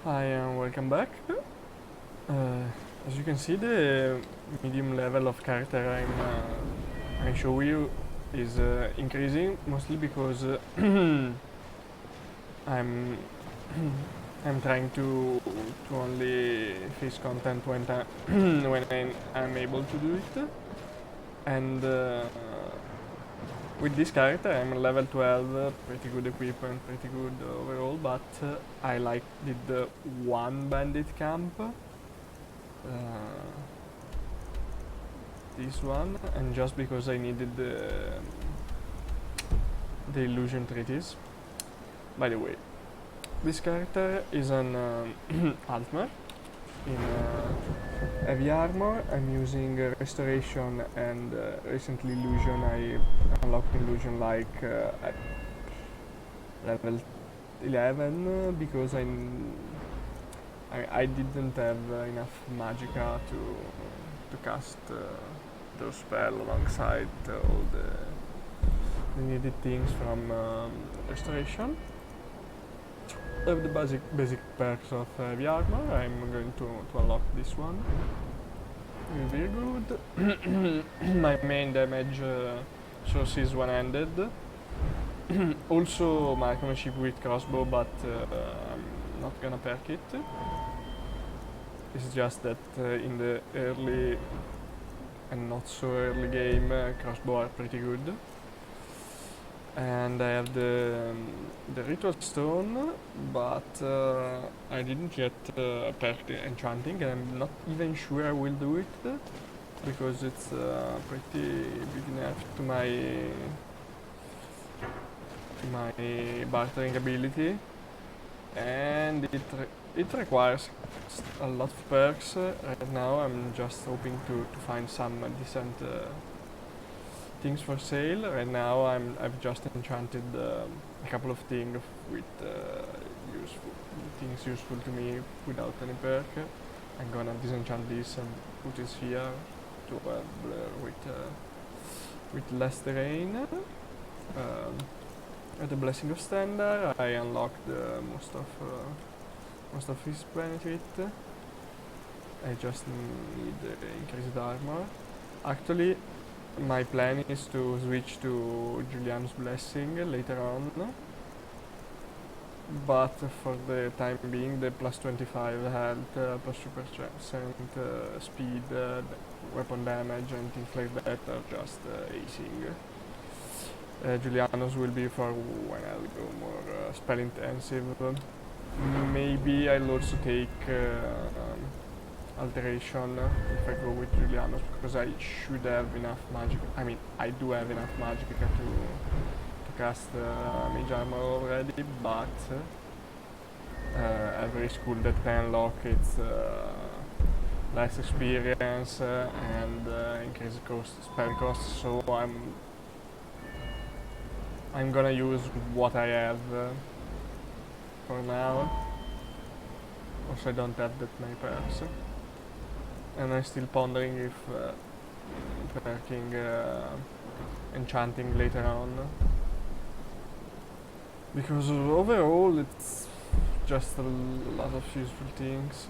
Hi and welcome back. As you can see, the medium level of character I'm showing you is increasing, mostly because I'm I'm trying to only face content when when I'm able to do it, and with this character I'm level 12, pretty good equipment, pretty good overall, but I did the one bandit camp, this one, and just because I needed the illusion treaties. By the way, this character is an Altmer in heavy armor. I'm using restoration and recently illusion. I unlocked illusion like at level 11 because I didn't have enough magicka to cast those spell alongside all the needed things from restoration. I have the basic perks of heavy armor. I'm going to unlock this one. Very good. My main damage source is one-handed. Also marksmanship with crossbow, but I'm not gonna perk it. It's just that in the early and not so early game, crossbow are pretty good. And I have the ritual stone, but I didn't yet perk the enchanting, and I'm not even sure I will do it because it's pretty big enough to my bartering ability, and it requires a lot of perks. Right now I'm just hoping to find some decent things for sale. Right now I've just enchanted a couple of things with useful to me without any perk. I'm gonna disenchant this and put this here to blur with less terrain. At the Blessing of Standard, I unlocked most of his benefit. I just need increased armor. Actually, my plan is to switch to Julian's Blessing later on, but for the time being, the plus 25 health, plus 2% speed, weapon damage, and things like that are just acing. Julianus will be for when I'll go more spell intensive. Maybe I'll also take alteration if I go with Julianus, because I should have enough magic. I mean, I do have enough magic to cast mage armor already, but every school that can unlock its less experience and increase spell cost, so I'm gonna use what I have for now. Also, I don't have that many perks, and I'm still pondering if perking enchanting later on, because overall it's just a lot of useful things.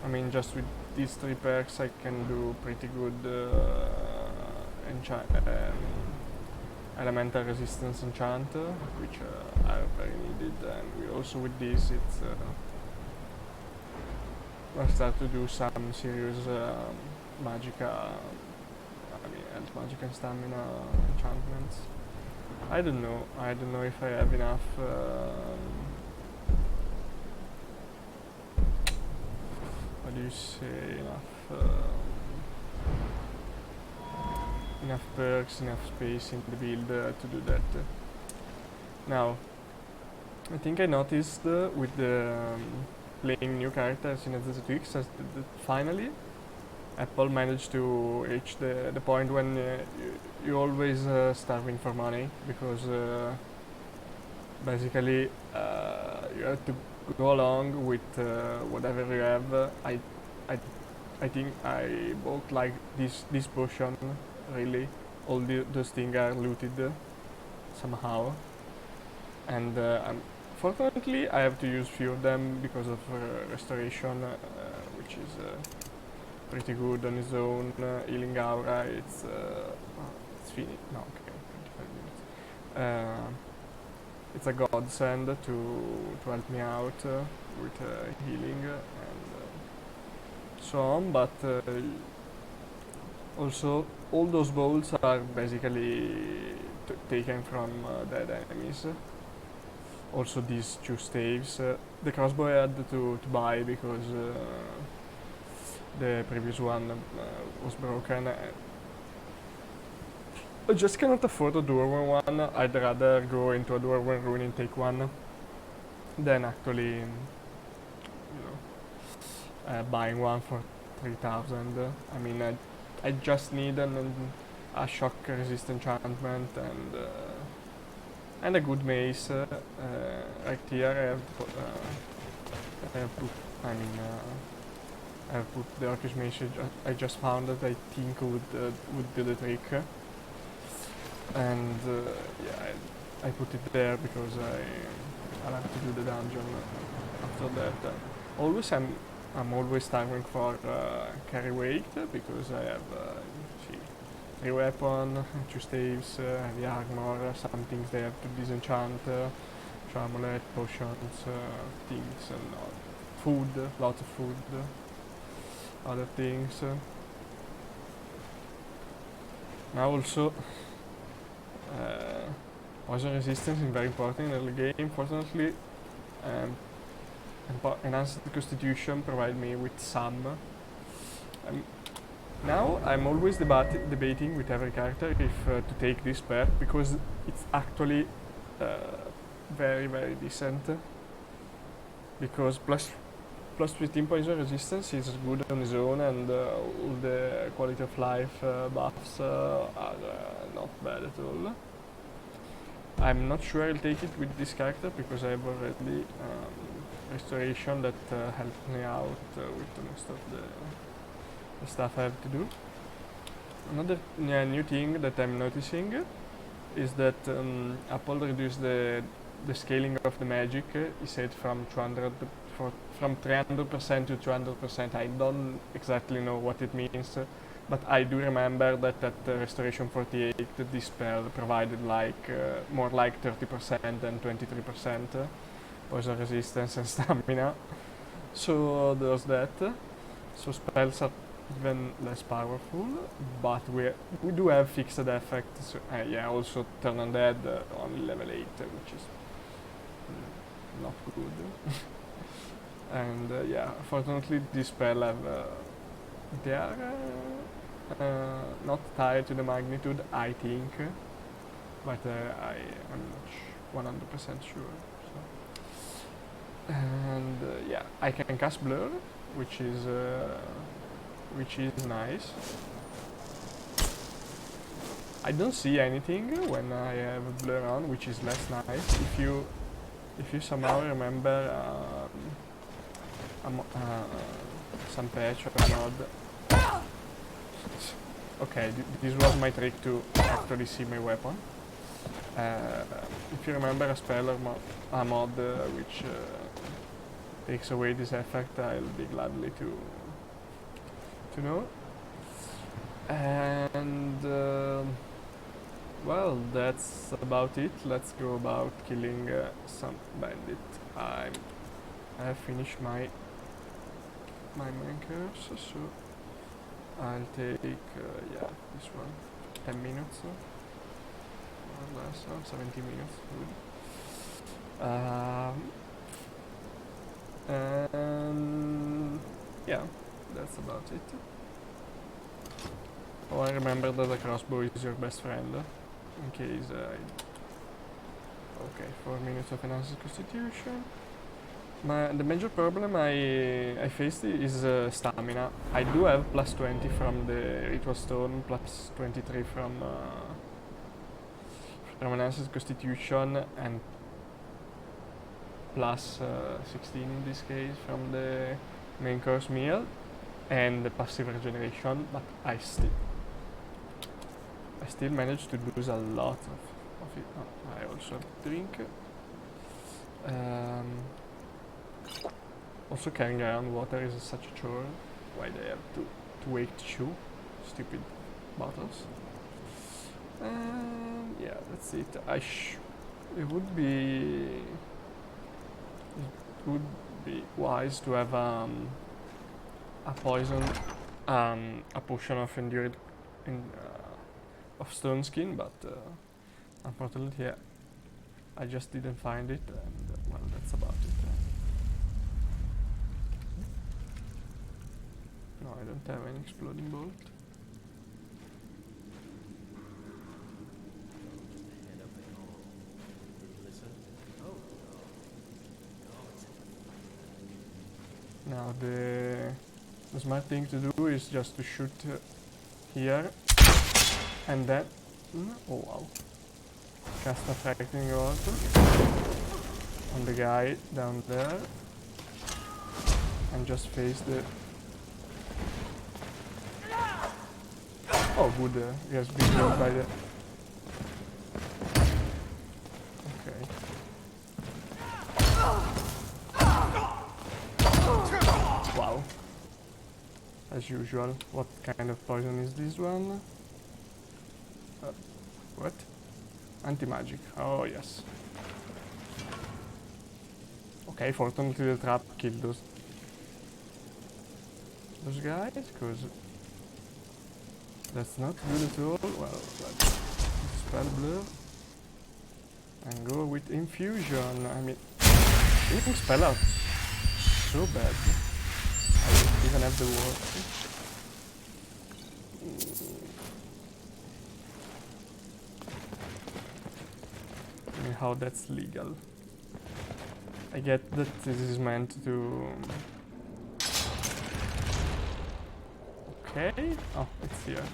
I mean, just with these 3 perks I can do pretty good elemental resistance enchant, which are very needed, and also with this I'll start to do some serious magicka, health magic and stamina enchantments. I don't know if I have enough what do you say, enough perks, enough space in the build to do that. Now, I think I noticed with the playing new characters in AZT that finally Apple managed to reach the point when you always starving for money, because basically you have to go along with whatever you have. I think I bought like this potion. Really, all those things are looted somehow, and Fortunately, I have to use few of them because of restoration, which is pretty good on its own. Healing aura, it's finished. No, okay, 25 minutes. It's a godsend to help me out with healing and so on, but also all those bolts are basically taken from dead enemies. Also these two staves. The crossbow I had to buy because the previous one was broken. I just cannot afford a dwarven one. I'd rather go into a dwarven rune and take one than actually, buying one for 3,000. I mean, I just need a shock resistant enchantment and a good mace. Right here I have put the Orcish mace I just found that I think would do the trick. And yeah, I put it there because I'll have to do the dungeon after that. I'm always starving for carry weight because I have 3 weapon, 2 staves, heavy armor, some things they have to disenchant, amulet, potions, things and food, lots of food, other things. Now also poison resistance is very important in early game. Fortunately, enhanced constitution provide me with some. Now I'm always debating with every character if to take this perk because it's actually very very decent. Because plus 15 poison resistance is good on its own, and all the quality of life buffs are not bad at all. I'm not sure I'll take it with this character because I have already restoration that helps me out with the most of the stuff I have to do. Another new thing that I'm noticing is that Apple reduced the scaling of the magic. He said from 300% to 200%. I don't exactly know what it means, but I do remember that at Restoration 48 this spell provided like more like 30% and 23% poison resistance and stamina. So there's that. So spells are even less powerful, but we do have fixed effects. Yeah, also turn undead on level 8, which is not good. And yeah, fortunately this spell they are not tied to the magnitude, I think, but I am not 100% sure. So. And yeah, I can cast Blur, which is nice. I don't see anything when I have Blur on, which is less nice. If you somehow remember some patch or mod. Okay, this was my trick to actually see my weapon. If you remember a spell or a mod which takes away this effect, I'll be gladly to know. And well, that's about it. Let's go about killing some bandit. I have finished my main curse, so I'll take yeah, this one 10 minutes or less, 17 minutes, good. And yeah, that's about it. Oh, I remember that the crossbow is your best friend, in case okay, 4 minutes of enhanced constitution. The major problem I faced is stamina. I do have plus 20 from the Ritual Stone, plus 23 from enhanced constitution, and plus 16 in this case from the main course meal and the passive regeneration, but I still managed to lose a lot of it. Oh, I also drink. Um, Also carrying around water is such a chore. Why they have to wait to chew? Stupid bottles. Yeah, that's it. It would be wise to have a poison, a potion of endured of stone skin, but unfortunately, yeah, I just didn't find it, and well, that's about it. No, I don't have any exploding bolt. Now the smart thing to do is just to shoot here, and then oh wow, cast a frightening rod on the guy down there, and just face the. Oh good, he has been killed by the. Okay. Wow. As usual. What kind of poison is this one? What? Anti-magic. Oh yes. Okay, fortunately the trap killed those guys, because that's not good at all. Well, let's spell blur and go with infusion. I mean, even spell out so bad. I don't even have the word. I mean, how that's legal. I get that this is meant to. Okay. Oh, it's here.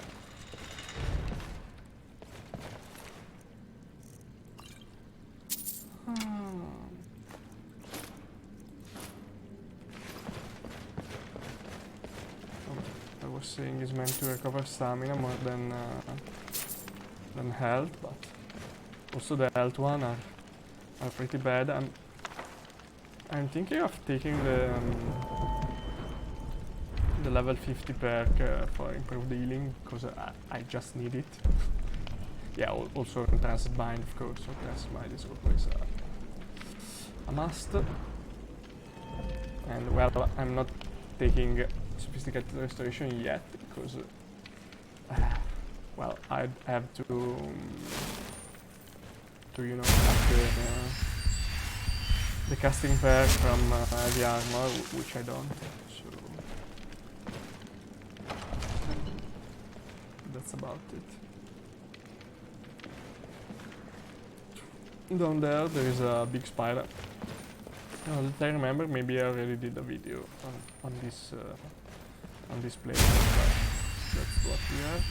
I was saying it's meant to recover stamina more than health, but also the health one are pretty bad. I'm thinking of taking the level 50 perk for improved healing, because I just need it. Yeah, also Entranced Mind, of course. Entranced Mind is always a must. And well, I'm not taking Sophisticated Restoration yet, because well, I'd have to you know, have the casting perk from Heavy Armor, which I don't. So that's about it. Down there is a big spider. Now that I remember, maybe I already did a video on this place, but that's what we have.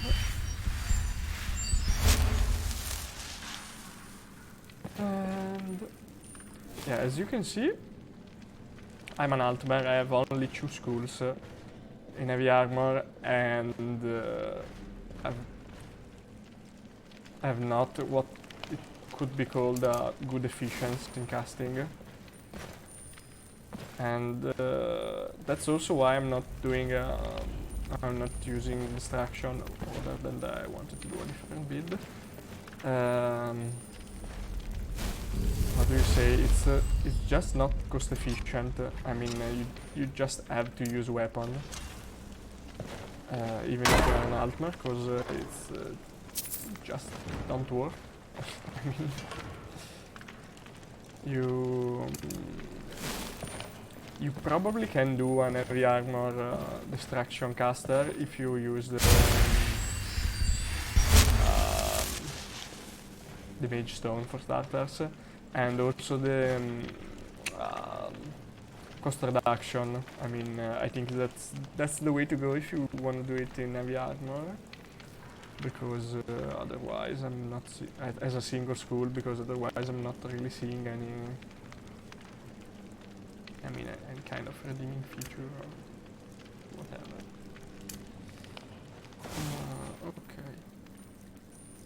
And yeah, as you can see, I'm an Altmer. I have only 2 schools in Heavy Armor, and I have not what it could be called good efficiency in casting. And that's also why I'm not doing I'm not using distraction, other than that I wanted to do a different build. How do you say, it's just not cost efficient. I mean, you just have to use weapon, even if you're an Altmer, because it's just don't work. I mean, you probably can do an Heavy Armor distraction caster if you use the Mage Stone for starters, and also the cost reduction. I mean, I think that's the way to go if you want to do it in Heavy Armor, because otherwise I'm not as a single school, because otherwise I'm not really seeing any. I mean, any kind of redeeming feature or whatever. Okay.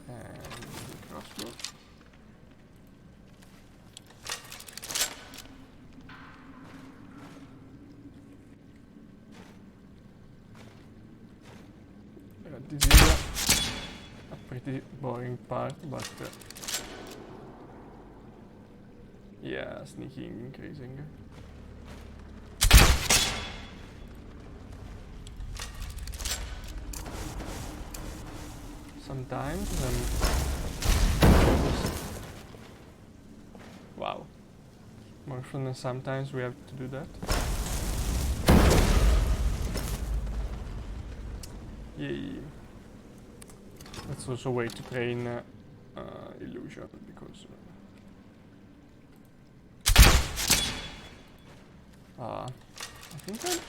And the crossbow. pretty boring part, but yeah, sneaking increasing. Sometimes wow. More often than sometimes we have to do that. Yay. That's also a way to train illusion, because I think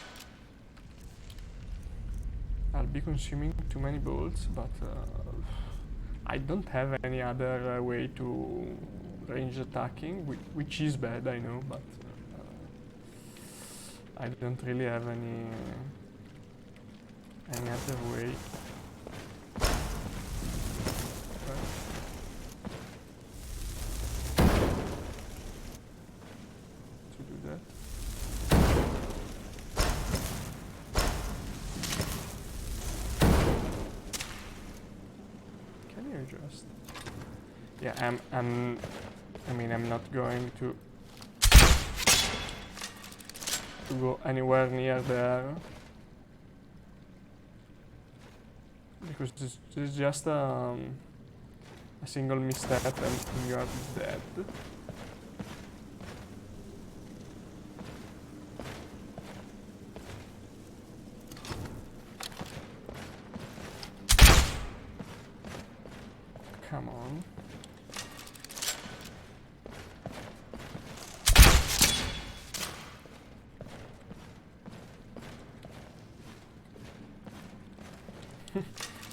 I'll be consuming too many bolts, but I don't have any other way to range attacking, which is bad, I know, but I don't really have any other way. To do that. Can you just? Yeah, I mean, I'm not going to go anywhere near there, because this is just a single misstep and you are dead. Come on.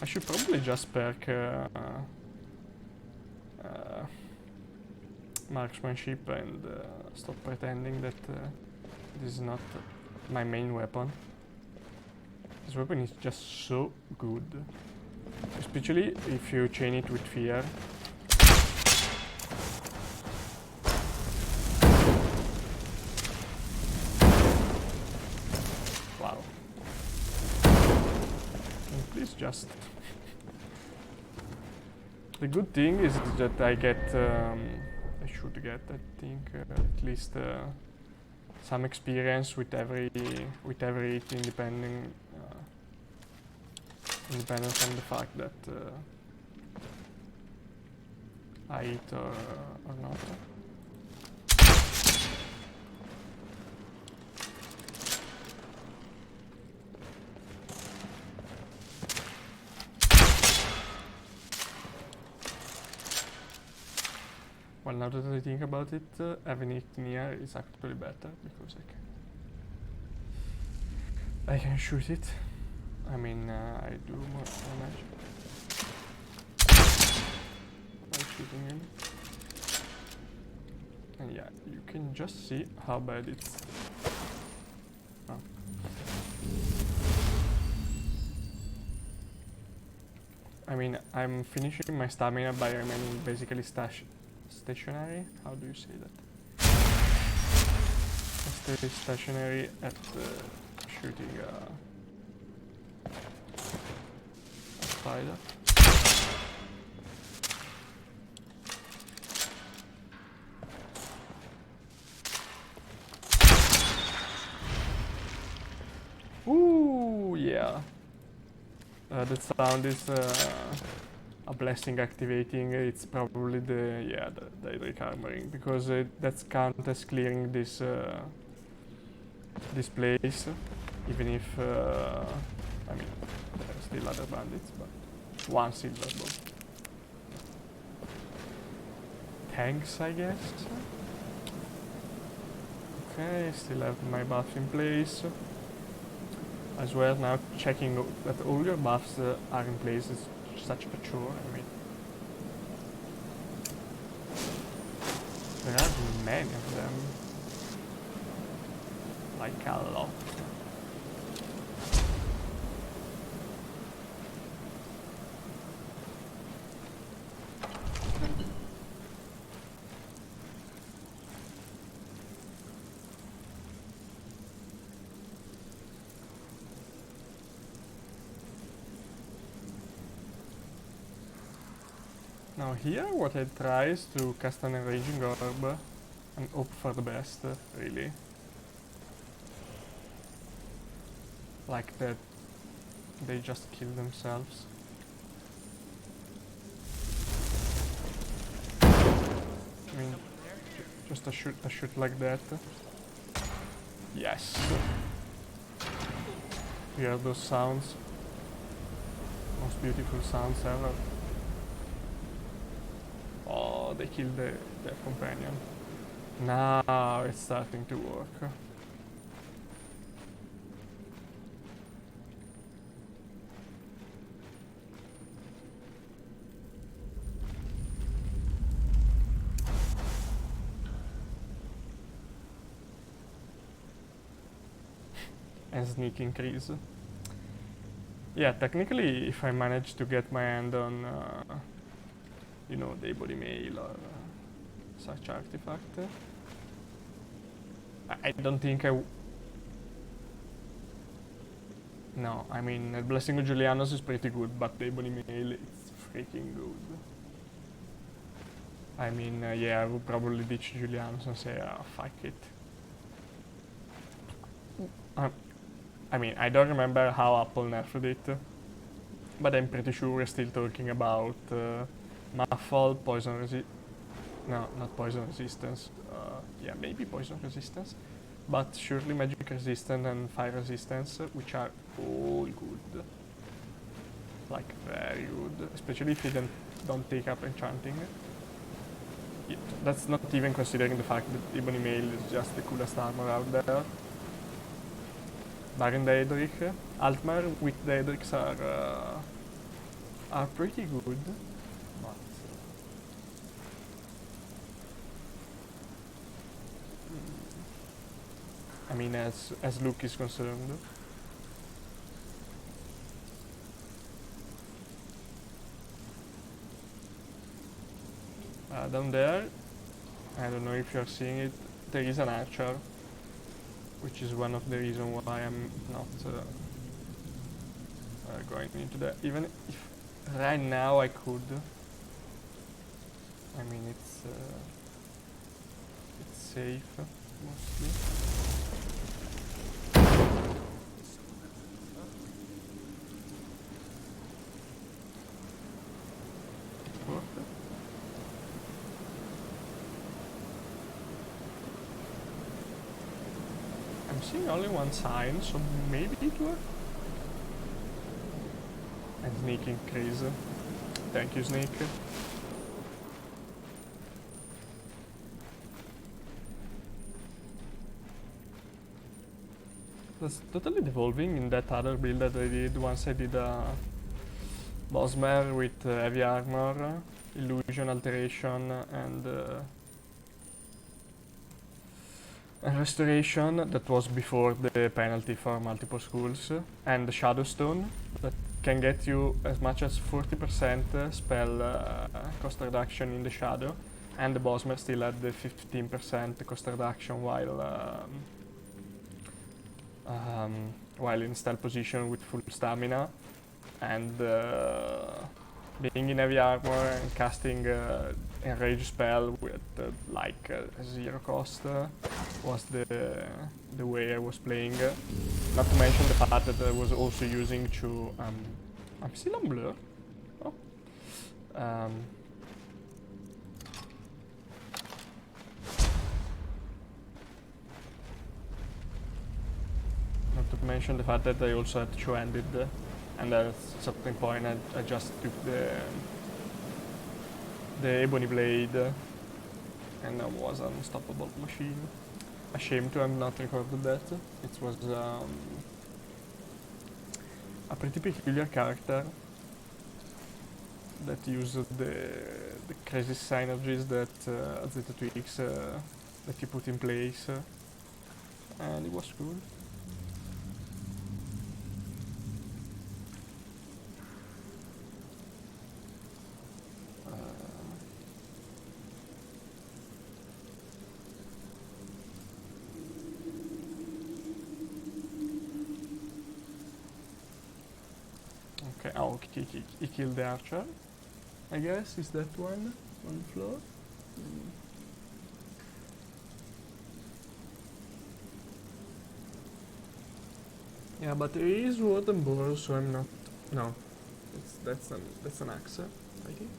I should probably just perk marksmanship and stop pretending that this is not my main weapon. This weapon is just so good, especially if you chain it with fear. Wow. Can you please just... The good thing is that I get, I should get, I think, at least some experience with every hit, independent from the fact that I hit or not. Well, now that I think about it, having it near is actually better, because I can shoot it. I mean, I do more damage by shooting him. And yeah, you can just see how bad it's... Oh. I mean, I'm finishing my stamina by remaining basically stationary. How do you say that? I stay stationary at shooting a spider. Ooh, yeah. That sound is a blessing activating. It's probably the Daedric armoring, because that's count as clearing this this place, even if I mean there are still other bandits, but one silver bow. Thanks, I guess. Okay, still have my buff in place. As well, now checking that all your buffs are in place is such a chore. I mean, there are many of them, like a lot. Now here what I try is to cast an enraging orb and hope for the best, really. Like that they just kill themselves. I mean, just a shoot like that. Yes. You hear those sounds? Most beautiful sounds ever. Oh, they killed their companion. Now it's starting to work. And sneak increase. Yeah, technically, if I manage to get my hand on, you know, the body mail or such artifact, I don't think no, I mean, Blessing of Julianos is pretty good, but the Ebony Mail is freaking good. I mean, yeah, I would probably ditch Julianos and say, fuck it. I mean, I don't remember how Apple nerfed it, but I'm pretty sure we're still talking about Muffle, no, not poison resistance. Yeah, maybe poison resistance, but surely magic resistance and fire resistance, which are all good. Like, very good, especially if you don't take up enchanting. That's not even considering the fact that Ebony Mail is just the coolest armor out there. Baron Daedric, Altmer with Daedrics are pretty good, but I mean, as Luke is concerned. Down there, I don't know if you're seeing it, there is an archer, which is one of the reasons why I'm not going into that. Even if right now I could. I mean, it's safe mostly. It worked. I'm seeing only one sign, so maybe it worked. And sneak increase. Thank you, Sneak. That's totally devolving in that other build that I did once I did a Bosmer with heavy armor, illusion, alteration, and restoration. That was before the penalty for multiple schools, and the Shadowstone that can get you as much as 40% spell cost reduction in the shadow, and the Bosmer still had the 15% cost reduction while in stealth position with full stamina, and being in heavy armor and casting enrage spell with like 0 cost was the way I was playing. Not to mention the fact that I was also using to I'm still on blur. Oh. Not to mention the fact that I also had two-handed, and at a certain point I just took the ebony blade, and I was an unstoppable machine. Ashamed to have not recorded that. It was a pretty peculiar character that used the crazy synergies that AZT that he put in place, and it was cool. Okay, oh, he killed the archer. I guess, is that one on the floor? Yeah, but there is wooden board, so I'm not. No, that's an axe, I think.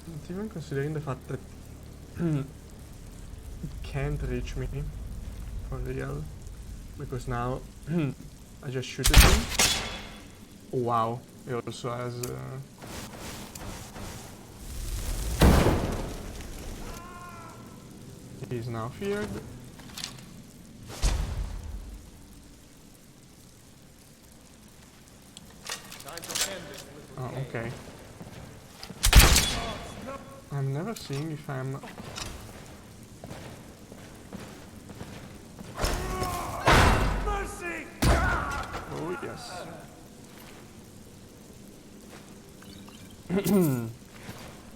Not even considering the fact that it can't reach me for real, because now I just shoot at him. Oh, wow, he also has. He's now feared. Oh, okay. I'm never seeing if I'm. Mercy! Oh, yes.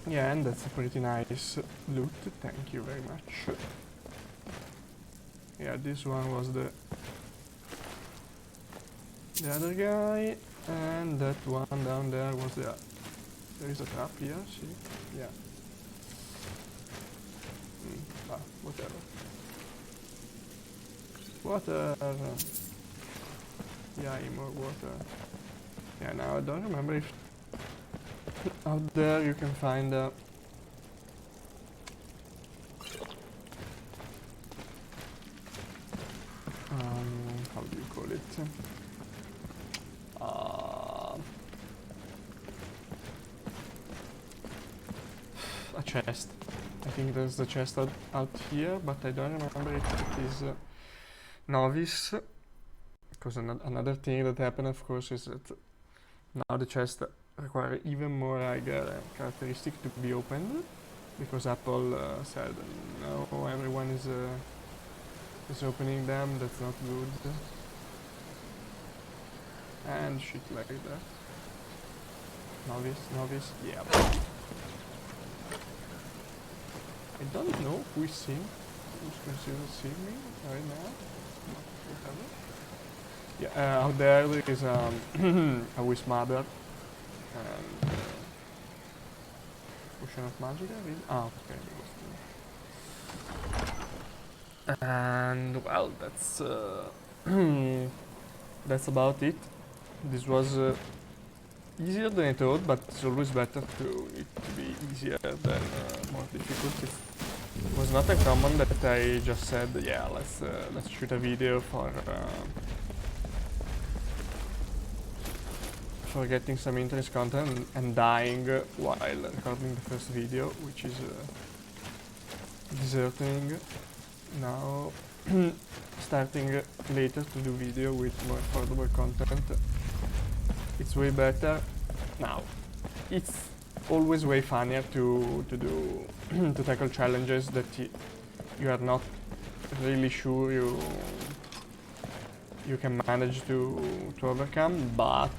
Yeah, and that's a pretty nice loot, thank you very much. Yeah, this one was the other guy, and that one down there was the... There is a trap here, see? Yeah. Whatever. Water! Yeah, more water. Yeah, now I don't remember if out there you can find how do you call it? A chest. I think there's the chest out here, but I don't remember if it is novice. Because another thing that happened, of course, is that now the chests require even more characteristic to be opened, because Apple said no, everyone is opening them. That's not good. And shit like that. Novice, yeah. I don't know who is seeing, who's considered seeing me right now. Whatever. Yeah, out there is a Wismother and Potion of Magic, really? Ah, okay. And well, that's about it. This was easier than I thought, but it's always better to it to be easier than more difficult. It was not uncommon that I just said, yeah, let's shoot a video for getting some interest content and dying while recording the first video, which is disheartening. Now starting later to do video with more affordable content, it's way better. Now it's always way funnier to do to tackle challenges that you are not really sure you can manage to overcome, but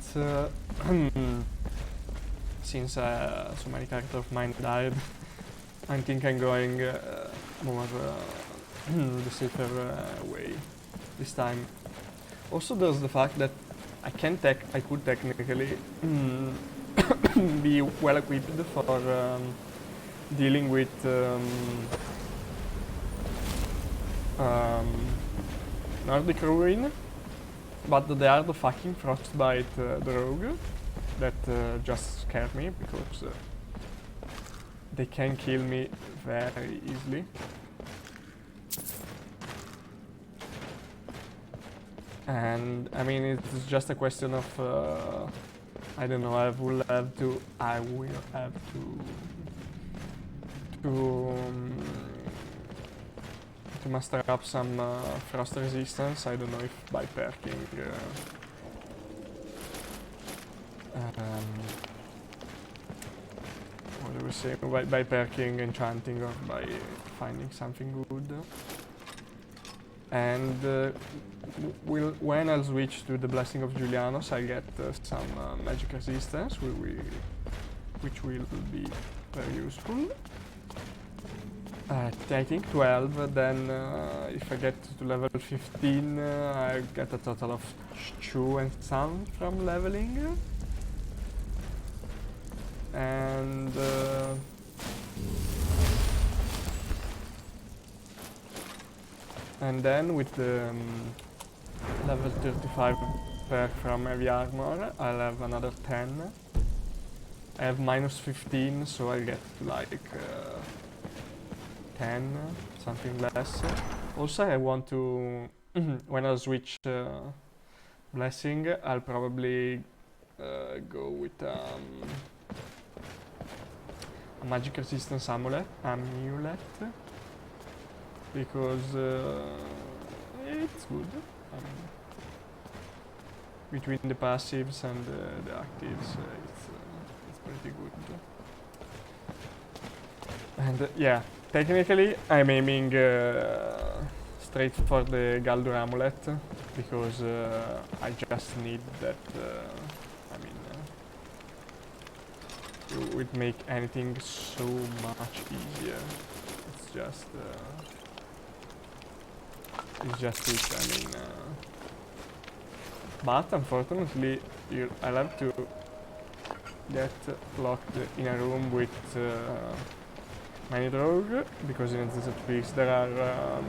since so many characters of mine died, I think I'm going more the safer way this time. Also, there's the fact that I could technically be well equipped for dealing with Nordic Ruin, but they are the fucking Frostbite Rogue that just scare me, because they can kill me very easily. And I mean, it's just a question of I don't know. I will have to master up some frost resistance. I don't know if by perking what do we say, by perking enchanting, or by finding something good. And when I'll switch to the Blessing of Julianos, I'll get some magic resistance, which will be very useful. I think 12, then if I get to level 15, I get a total of 2 and some from leveling. And then with the level 35 perk from heavy armor, I'll have another 10. I have minus 15, so I get to like 10, something less. Also, I want to, when I switch blessing, I'll probably go with a magic resistance amulet, because it's good. Between the passives and the actives, it's pretty good. And yeah, technically I'm aiming straight for the Galdur amulet, because I just need that. It would make anything so much easier. It's just it. But unfortunately, I'll have to get locked in a room with many rogues, because in AZT there are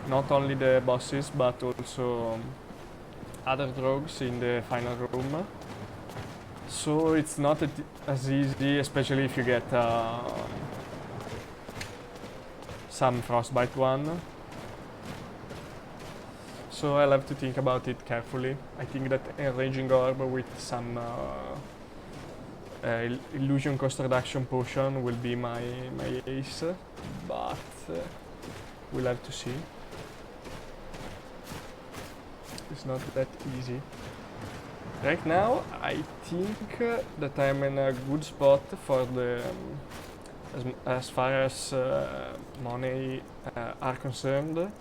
not only the bosses but also other rogues in the final room. So it's not as easy, especially if you get some frostbite one. So I'll have to think about it carefully. I think that a raging orb with some illusion cost reduction potion will be my ace, but we'll have to see. It's not that easy. Right now, I think that I'm in a good spot for the as far as money are concerned,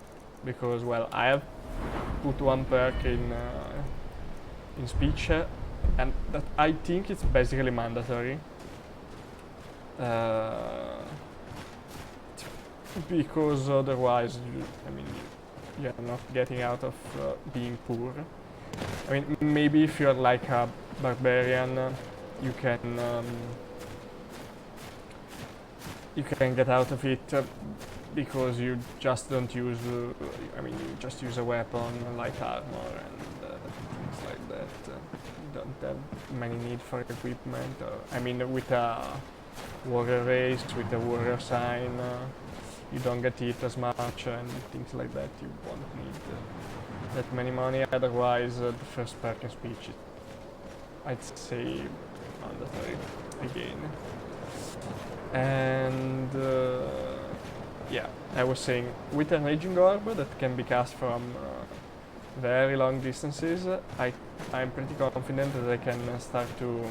because well, I have put one perk in speech, and that I think it's basically mandatory, because otherwise, you're not getting out of being poor. I mean, maybe if you're like a barbarian, you can get out of it because you just don't use. You just use a weapon, light armor, and things like that. You don't have many need for equipment. With a warrior race, with a warrior sign, you don't get hit as much, and things like that. You won't need that many money. Otherwise, the first perk in speech, I'd say mandatory again. And yeah, I was saying, with a raging orb that can be cast from very long distances, I'm pretty confident that I can start to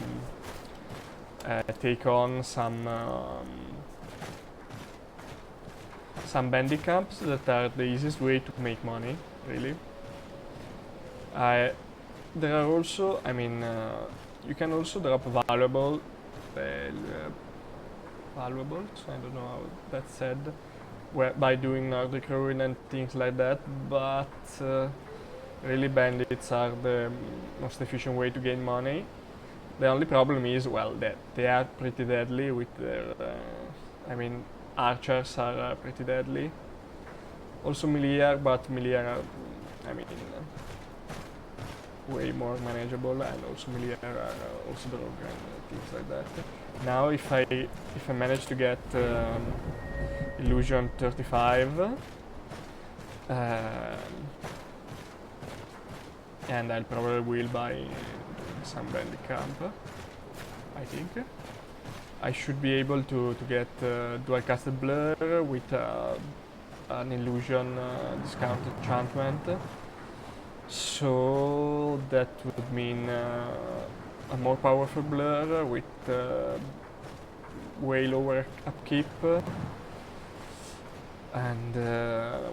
take on some bandit camps that are the easiest way to make money, really. There are also, you can also drop valuables, I don't know how that's said, by doing Nordic Ruin and things like that, but really bandits are the most efficient way to gain money. The only problem is, well, that they are pretty deadly with their, archers are pretty deadly. Also melee, but melee are, way more manageable, and also melee are also rogue and things like that. Now if I manage to get illusion 35, and I'll probably will buy some bandit camp, I think. I should be able to get dual casted blur with an illusion discount enchantment. So that would mean a more powerful blur with way lower upkeep, and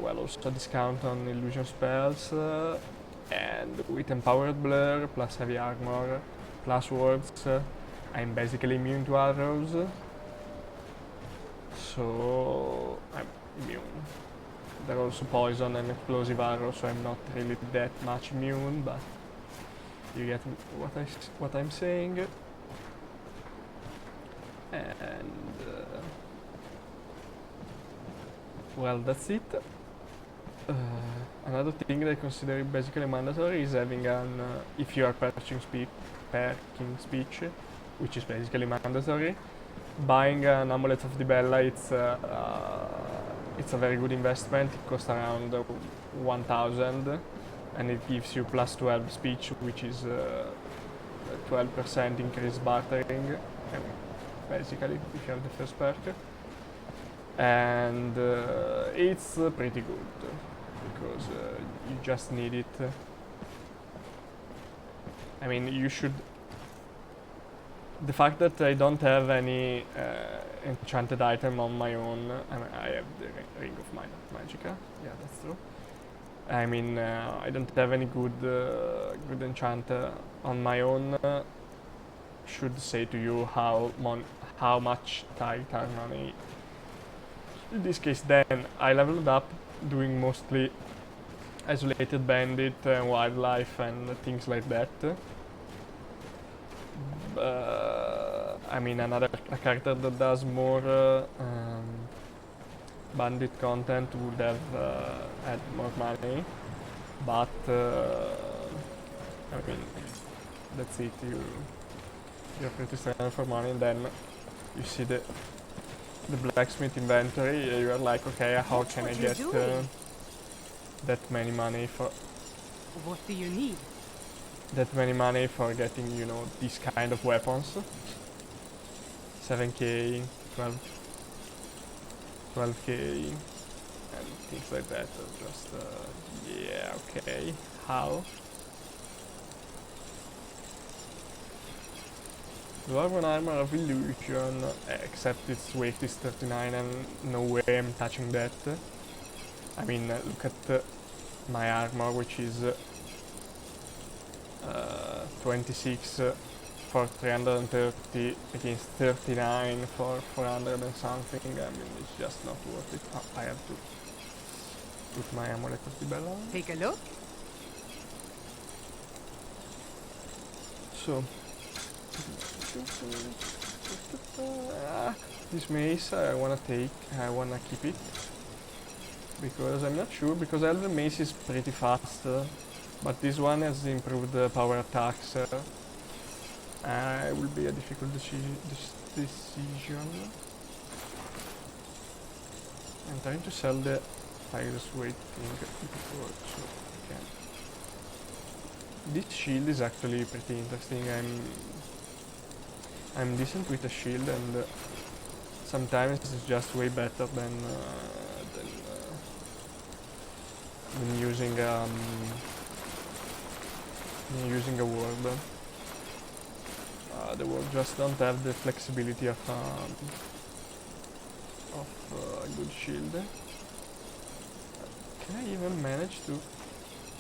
also a discount on illusion spells, and with empowered blur plus heavy armor plus wards, I'm basically immune to arrows. so I'm immune. They're also poison and explosive arrows, so I'm not really that much immune, but you get what I'm saying. And well, that's it. Another thing that I consider basically mandatory is having an if you are perking speech, which is basically mandatory. Buying an Amulet of the Bella, it's a very good investment. It costs around 1000, and it gives you plus 12 speech, which is 12% increased bartering. Basically, if you have the first perk, and it's pretty good because you just need it. I mean, you should. The fact that I don't have any enchanted item on my own, I have the Ring of Magica. Yeah, that's true. I mean, I don't have any good enchant on my own. Should say to you how much Titan money. In this case, then I leveled up doing mostly isolated bandit and wildlife and things like that. I mean, a character that does more bandit content would have had more money, but I mean, that's it. You're pretty strong for money, and then you see the blacksmith inventory. You're like, okay, how can I get that many money for? What do you need? That many money for getting, you know, these kind of weapons. 7k, 12k, and things like that. Just, yeah, okay. How? Dwarven armor of illusion, except its weight is 39 and no way I'm touching that. I mean, look at my armor, which is 26 for 330 against 39 for 400 and something. I mean, it's just not worth it. I have to put my Amulet of the Bella on. Take a look. So, this mace I wanna keep it, because I'm not sure, because Elven mace is pretty fast, but this one has improved power attacks. It will be a difficult decision. I'm trying to sell the Tiger's Weight thing before, so I can. This shield is actually pretty interesting. I'm decent with a shield, and sometimes it's just way better than using a ward. The ward just don't have the flexibility of a good shield. Can I even manage to?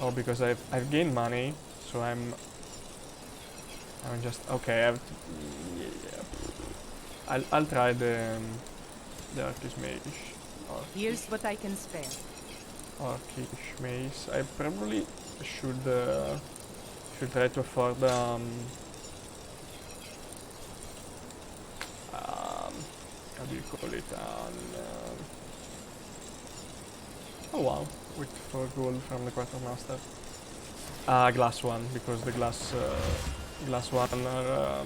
Oh, because I've gained money, so I'm just okay. I have to, yeah. I'll try the Arcus Mage. Here's what I can spare. Arcus Mace. I probably should try to afford how do you call it? Oh wow, with 4 gold from the Quartermaster. Glass one, because the glass one are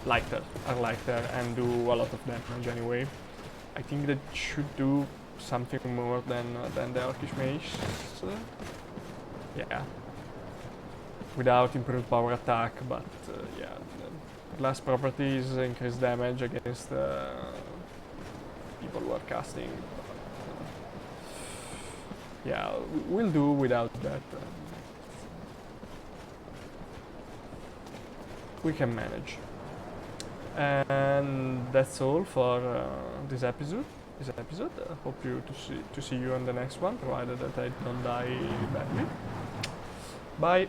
lighter and do a lot of damage anyway. I think that should do something more than the Orcish Mage. Yeah, without improved power attack, but yeah, the glass properties increase damage against people who are casting. Yeah, we'll do without that. We can manage. And that's all for this episode. I hope to see you on the next one, provided that I don't die badly. Bye.